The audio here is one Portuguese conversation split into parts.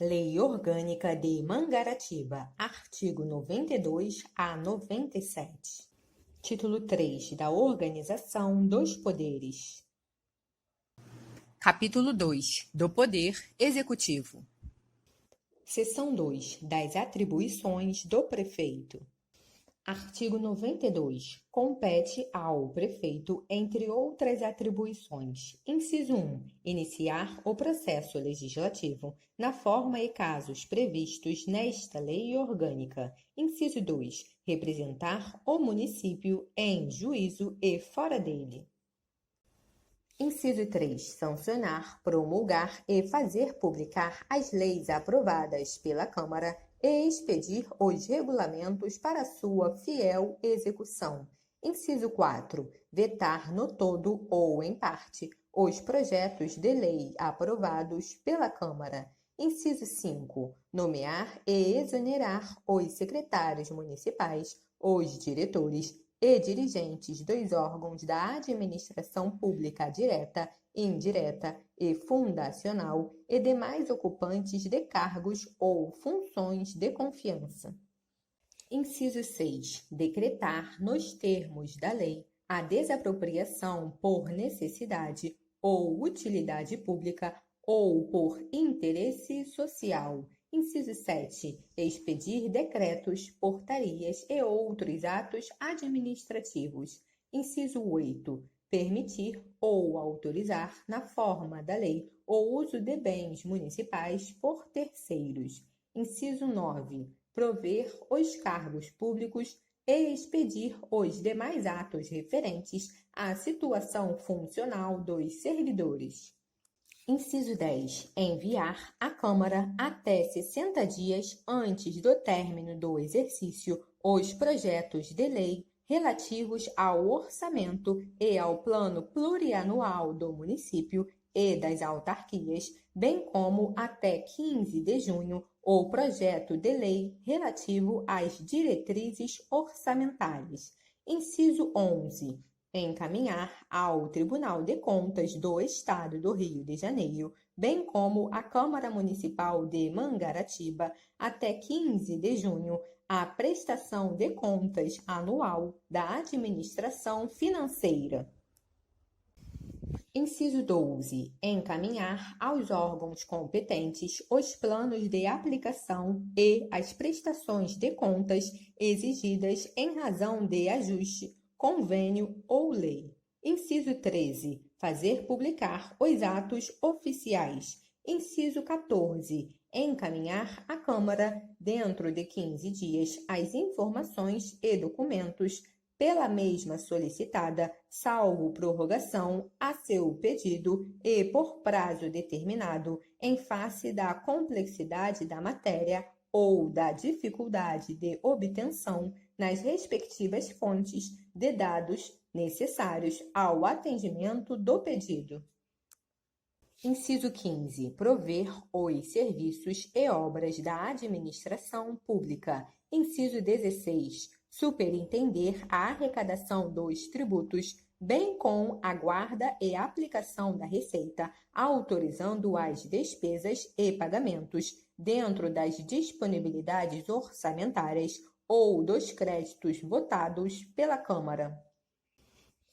Lei Orgânica de Mangaratiba, artigo 92 a 97. Título 3 da Organização dos Poderes. Capítulo 2 do Poder Executivo. Seção 2 das Atribuições do Prefeito. Artigo 92. Compete ao prefeito, entre outras atribuições: inciso 1. Iniciar o processo legislativo na forma e casos previstos nesta lei orgânica. Inciso 2. Representar o município em juízo e fora dele. Inciso 3. Sancionar, promulgar e fazer publicar as leis aprovadas pela Câmara e expedir os regulamentos para sua fiel execução. Inciso 4. Vetar no todo ou em parte os projetos de lei aprovados pela Câmara. Inciso 5. Nomear e exonerar os secretários municipais, os diretores e dirigentes dos órgãos da administração pública direta, indireta e fundacional e demais ocupantes de cargos ou funções de confiança. Inciso 6. Decretar, nos termos da lei, a desapropriação por necessidade ou utilidade pública ou por interesse social. Inciso 7. Expedir decretos, portarias e outros atos administrativos. Inciso 8. Permitir ou autorizar, na forma da lei, o uso de bens municipais por terceiros. Inciso 9. Prover os cargos públicos e expedir os demais atos referentes à situação funcional dos servidores. Inciso 10. Enviar à Câmara, até 60 dias antes do término do exercício, os projetos de lei relativos ao orçamento e ao plano plurianual do município e das autarquias, bem como até 15 de junho, o projeto de lei relativo às diretrizes orçamentárias. Inciso 11. Encaminhar ao Tribunal de Contas do Estado do Rio de Janeiro, bem como à Câmara Municipal de Mangaratiba, até 15 de junho, a prestação de contas anual da administração financeira. Inciso 12. Encaminhar aos órgãos competentes os planos de aplicação e as prestações de contas exigidas em razão de ajuste, convênio ou lei. Inciso 13. Fazer publicar os atos oficiais. Inciso 14. Encaminhar à Câmara, dentro de 15 dias, as informações e documentos pela mesma solicitada, salvo prorrogação, a seu pedido e por prazo determinado, em face da complexidade da matéria ou da dificuldade de obtenção nas respectivas fontes de dados necessários ao atendimento do pedido. Inciso 15. Prover os serviços e obras da administração pública. Inciso 16. Superintender a arrecadação dos tributos, bem com a guarda e aplicação da receita, autorizando as despesas e pagamentos dentro das disponibilidades orçamentárias ou dos créditos votados pela Câmara.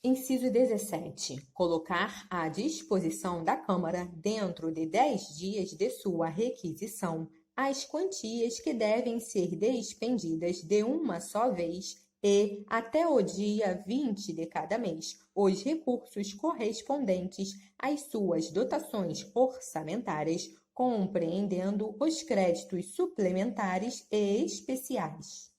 Inciso 17. Colocar à disposição da Câmara, dentro de 10 dias de sua requisição, as quantias que devem ser despendidas de uma só vez e, até o dia 20 de cada mês, os recursos correspondentes às suas dotações orçamentárias, compreendendo os créditos suplementares e especiais.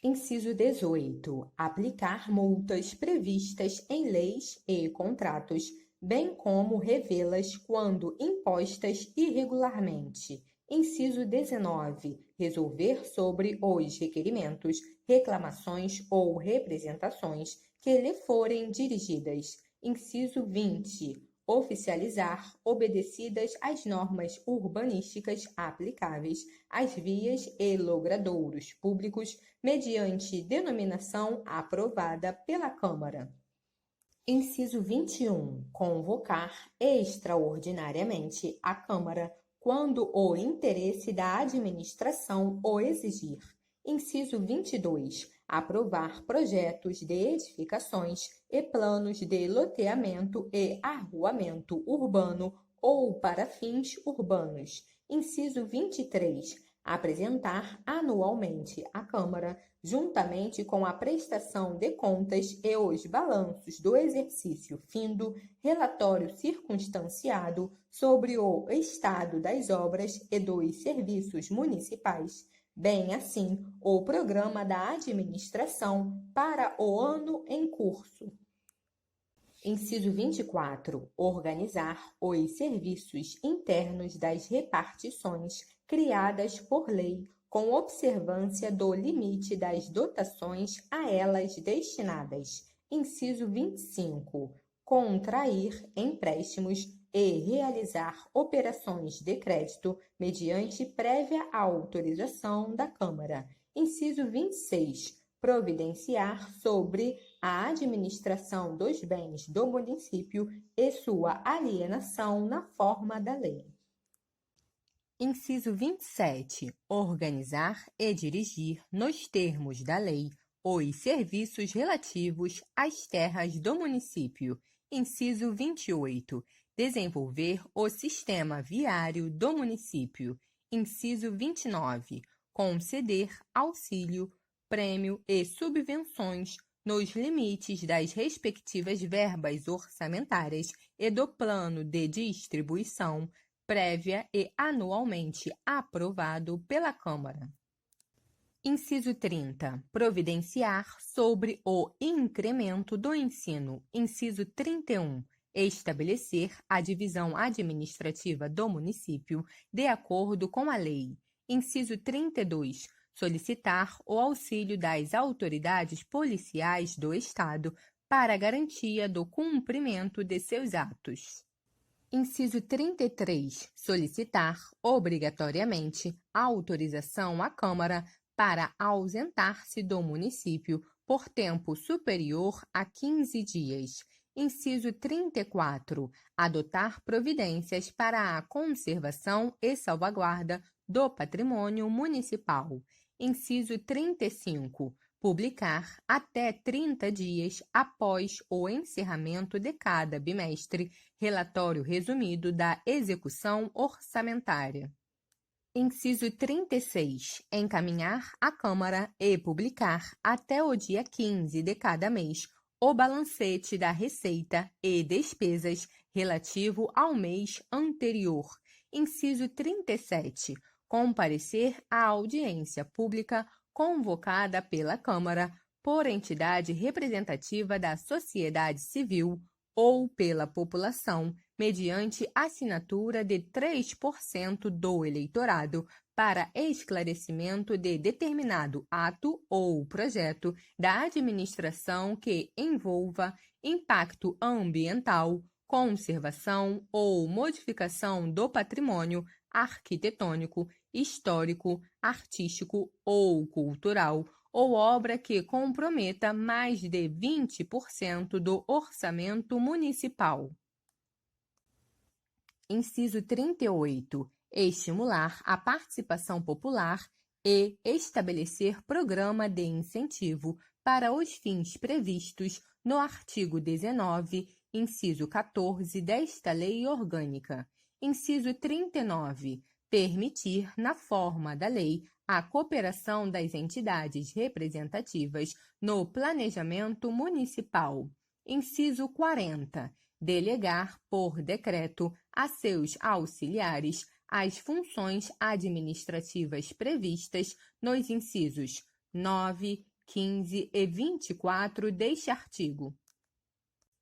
Inciso 18. Aplicar multas previstas em leis e contratos, bem como revê-las quando impostas irregularmente. Inciso 19. Resolver sobre os requerimentos, reclamações ou representações que lhe forem dirigidas. Inciso 20. Oficializar, obedecidas as normas urbanísticas aplicáveis, as vias e logradouros públicos, mediante denominação aprovada pela Câmara. Inciso 21. Convocar extraordinariamente a Câmara quando o interesse da administração o exigir. Inciso 22. Aprovar projetos de edificações e planos de loteamento e arruamento urbano ou para fins urbanos. Inciso 23. Apresentar anualmente à Câmara, juntamente com a prestação de contas e os balanços do exercício findo, relatório circunstanciado sobre o estado das obras e dos serviços municipais, bem assim o programa da administração para o ano em curso. Inciso 24. Organizar os serviços internos das repartições criadas por lei, com observância do limite das dotações a elas destinadas. Inciso 25. Contrair empréstimos e realizar operações de crédito mediante prévia autorização da Câmara. Inciso 26. Providenciar sobre a administração dos bens do município e sua alienação na forma da lei. Inciso 27. Organizar e dirigir, nos termos da lei, os serviços relativos às terras do município. Inciso 28. Desenvolver o sistema viário do município. Inciso 29. Conceder auxílio, prêmio e subvenções nos limites das respectivas verbas orçamentárias e do plano de distribuição, prévia e anualmente aprovado pela Câmara. Inciso 30. Providenciar sobre o incremento do ensino. Inciso 31. Estabelecer a divisão administrativa do município de acordo com a lei. Inciso 32. Solicitar o auxílio das autoridades policiais do Estado para a garantia do cumprimento de seus atos. Inciso 33. Solicitar, obrigatoriamente, a autorização à Câmara para ausentar-se do município por tempo superior a 15 dias. Inciso 34. Adotar providências para a conservação e salvaguarda do patrimônio municipal. Inciso 35. Publicar até 30 dias após o encerramento de cada bimestre relatório resumido da execução orçamentária. Inciso 36. Encaminhar à Câmara e publicar até o dia 15 de cada mês o balancete da receita e despesas relativo ao mês anterior. Inciso 37. Comparecer à audiência pública convocada pela Câmara por entidade representativa da sociedade civil ou pela população, mediante assinatura de 3% do eleitorado, para esclarecimento de determinado ato ou projeto da administração que envolva impacto ambiental, conservação ou modificação do patrimônio arquitetônico, histórico, artístico ou cultural, ou obra que comprometa mais de 20% do orçamento municipal. Inciso 38. Estimular a participação popular e estabelecer programa de incentivo para os fins previstos no artigo 19, inciso 14 desta Lei Orgânica. Inciso 39. Permitir, na forma da lei, a cooperação das entidades representativas no planejamento municipal. Inciso 40. Delegar, por decreto, a seus auxiliares as funções administrativas previstas nos incisos 9, 15 e 24 deste artigo.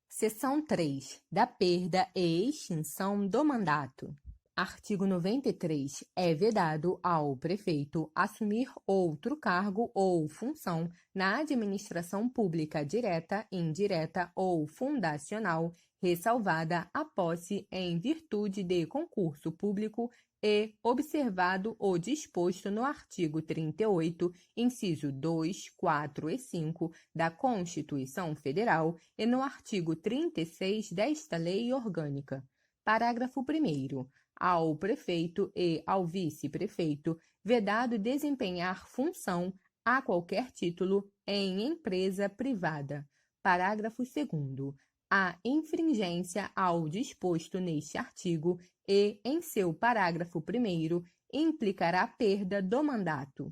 Seção 3. Da perda e extinção do mandato. Artigo 93. É vedado ao prefeito assumir outro cargo ou função na administração pública direta, indireta ou fundacional, ressalvada a posse em virtude de concurso público e observado o disposto no artigo 38, inciso 2, 4 e 5 da Constituição Federal e no artigo 36 desta Lei Orgânica. Parágrafo 1º. ao prefeito e ao vice-prefeito vedado desempenhar função a qualquer título em empresa privada. Parágrafo 2º. A infringência ao disposto neste artigo e, em seu parágrafo 1º, implicará perda do mandato.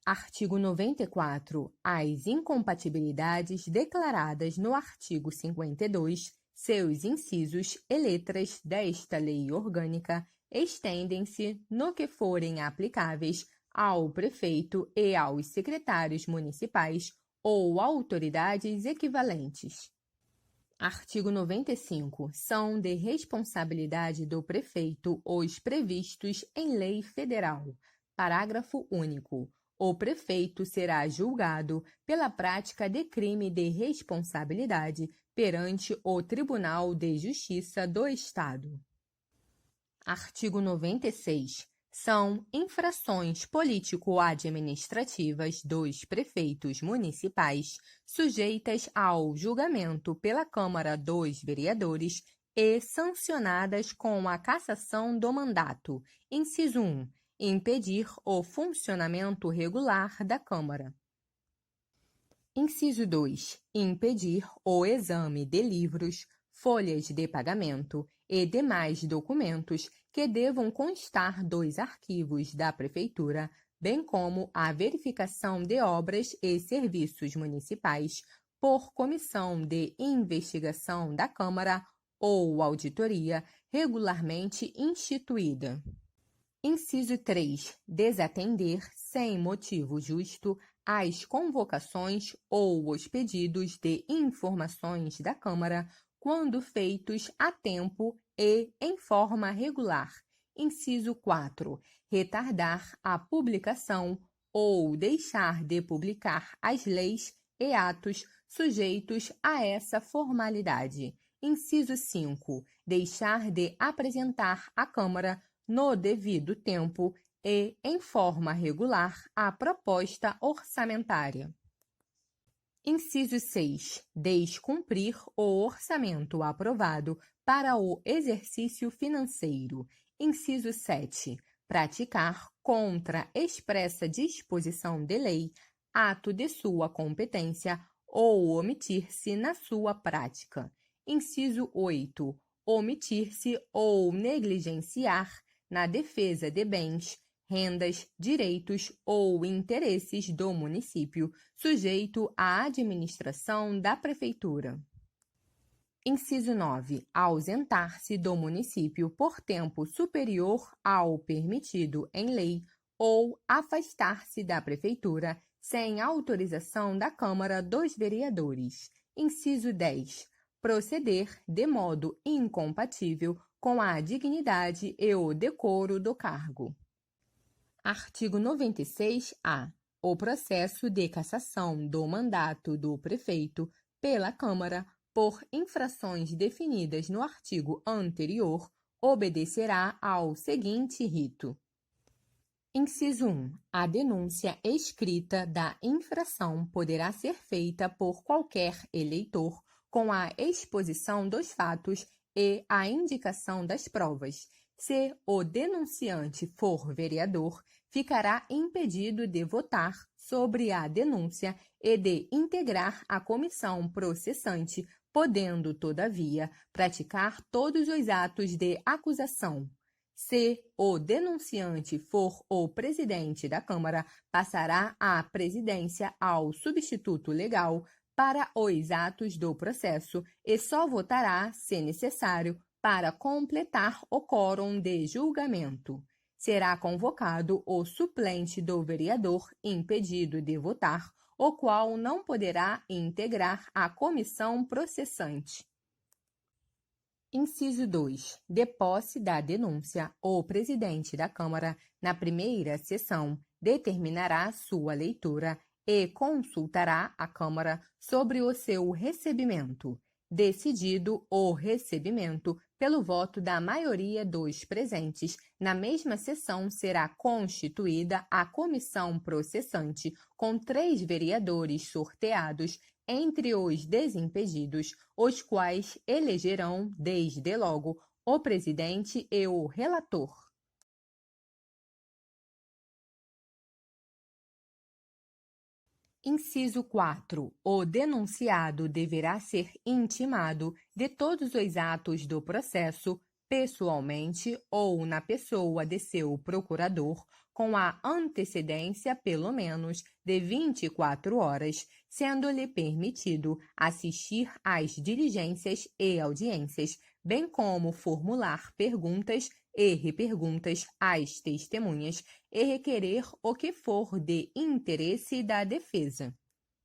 Artigo 94. As incompatibilidades declaradas no artigo 52, seus incisos e letras desta lei orgânica, estendem-se, no que forem aplicáveis, ao prefeito e aos secretários municipais ou autoridades equivalentes. Artigo 95. São de responsabilidade do prefeito os previstos em lei federal. Parágrafo único. O prefeito será julgado pela prática de crime de responsabilidade perante o Tribunal de Justiça do Estado. Artigo 96. São infrações político-administrativas dos prefeitos municipais sujeitas ao julgamento pela Câmara dos Vereadores e sancionadas com a cassação do mandato. Inciso 1. Impedir o funcionamento regular da Câmara. Inciso 2. Impedir o exame de livros, folhas de pagamento e demais documentos que devam constar dos arquivos da Prefeitura, bem como a verificação de obras e serviços municipais por comissão de investigação da Câmara ou auditoria regularmente instituída. Inciso 3. Desatender, sem motivo justo, as convocações ou os pedidos de informações da Câmara quando feitos a tempo e em forma regular. Inciso 4. Retardar a publicação ou deixar de publicar as leis e atos sujeitos a essa formalidade. Inciso 5. Deixar de apresentar à Câmara, no devido tempo e em forma regular, a proposta orçamentária. Inciso 6. Descumprir o orçamento aprovado para o exercício financeiro. Inciso 7. Praticar, contra expressa disposição de lei, ato de sua competência ou omitir-se na sua prática. Inciso 8. Omitir-se ou negligenciar na defesa de bens, rendas, direitos ou interesses do município, sujeito à administração da Prefeitura. Inciso 9. Ausentar-se do município por tempo superior ao permitido em lei ou afastar-se da Prefeitura sem autorização da Câmara dos Vereadores. Inciso 10. Proceder de modo incompatível com a dignidade e o decoro do cargo. Artigo 96-A. O processo de cassação do mandato do prefeito pela Câmara por infrações definidas no artigo anterior obedecerá ao seguinte rito. Inciso 1. A denúncia escrita da infração poderá ser feita por qualquer eleitor com a exposição dos fatos e a indicação das provas. Se o denunciante for vereador, ficará impedido de votar sobre a denúncia e de integrar a comissão processante, podendo, todavia, praticar todos os atos de acusação. Se o denunciante for o presidente da Câmara, passará a presidência ao substituto legal para os atos do processo e só votará, se necessário, para completar o quórum de julgamento. Será convocado o suplente do vereador impedido de votar, o qual não poderá integrar a comissão processante. Inciso 2. De posse da denúncia, o presidente da Câmara, na primeira sessão, determinará sua leitura e consultará a Câmara sobre o seu recebimento. Decidido o recebimento pelo voto da maioria dos presentes, na mesma sessão será constituída a comissão processante, com 3 vereadores sorteados entre os desimpedidos, os quais elegerão, desde logo, o presidente e o relator. Inciso 4. O denunciado deverá ser intimado de todos os atos do processo, pessoalmente ou na pessoa de seu procurador, com a antecedência pelo menos de 24 horas, sendo-lhe permitido assistir às diligências e audiências, bem como formular perguntas e reperguntas às testemunhas e requerer o que for de interesse da defesa.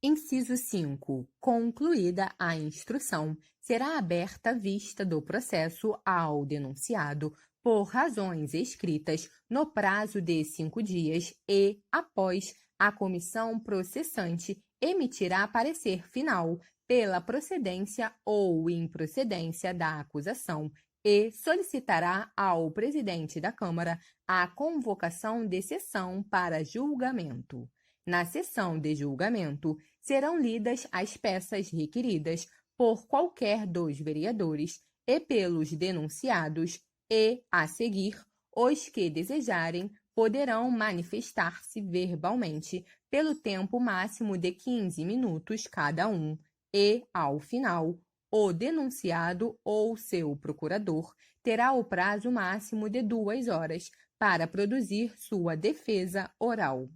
Inciso 5. Concluída a instrução, será aberta a vista do processo ao denunciado por razões escritas no prazo de 5 dias e, após, a comissão processante emitirá parecer final pela procedência ou improcedência da acusação e solicitará ao presidente da Câmara a convocação de sessão para julgamento. Na sessão de julgamento, serão lidas as peças requeridas por qualquer dos vereadores e pelos denunciados e, a seguir, os que desejarem poderão manifestar-se verbalmente pelo tempo máximo de 15 minutos cada um e, ao final, o denunciado ou seu procurador terá o prazo máximo de 2 horas para produzir sua defesa oral.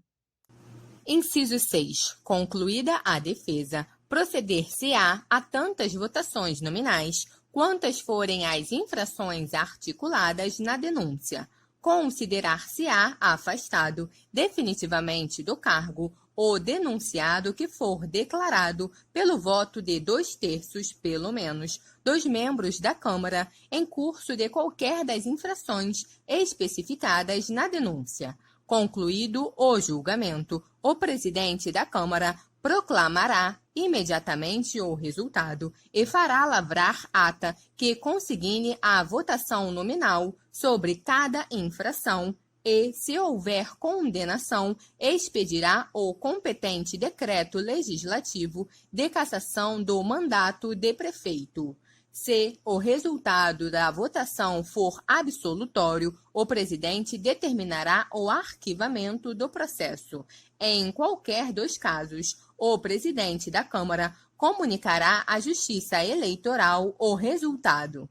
Inciso 6. Concluída a defesa, proceder-se-á a tantas votações nominais quantas forem as infrações articuladas na denúncia. Considerar-se-á afastado definitivamente do cargo o denunciado que for declarado pelo voto de 2/3, pelo menos, dos membros da Câmara em curso de qualquer das infrações especificadas na denúncia. Concluído o julgamento, o presidente da Câmara proclamará imediatamente o resultado e fará lavrar ata que consigne a votação nominal sobre cada infração e, se houver condenação, expedirá o competente decreto legislativo de cassação do mandato de prefeito. Se o resultado da votação for absolutório, o presidente determinará o arquivamento do processo. Em qualquer dos casos, o presidente da Câmara comunicará à Justiça Eleitoral o resultado.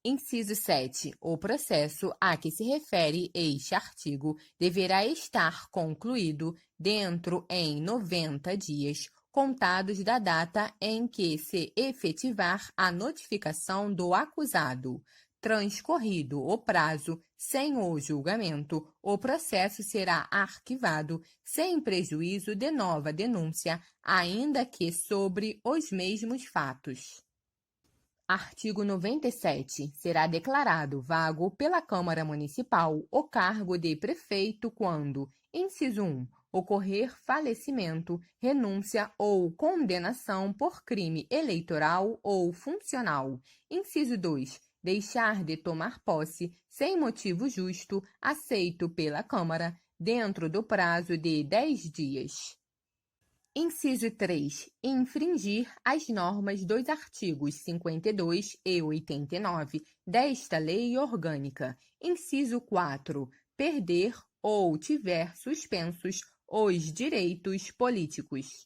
Inciso 7. O processo a que se refere este artigo deverá estar concluído dentro em 90 dias, contados da data em que se efetivar a notificação do acusado. Transcorrido o prazo, sem o julgamento, o processo será arquivado, sem prejuízo de nova denúncia, ainda que sobre os mesmos fatos. Artigo 97. Será declarado vago pela Câmara Municipal o cargo de prefeito quando, inciso 1, ocorrer falecimento, renúncia ou condenação por crime eleitoral ou funcional. Inciso 2. Deixar de tomar posse, sem motivo justo, aceito pela Câmara, dentro do prazo de 10 dias. Inciso 3. Infringir as normas dos artigos 52 e 89 desta Lei Orgânica. Inciso 4. Perder ou tiver suspensos os direitos políticos.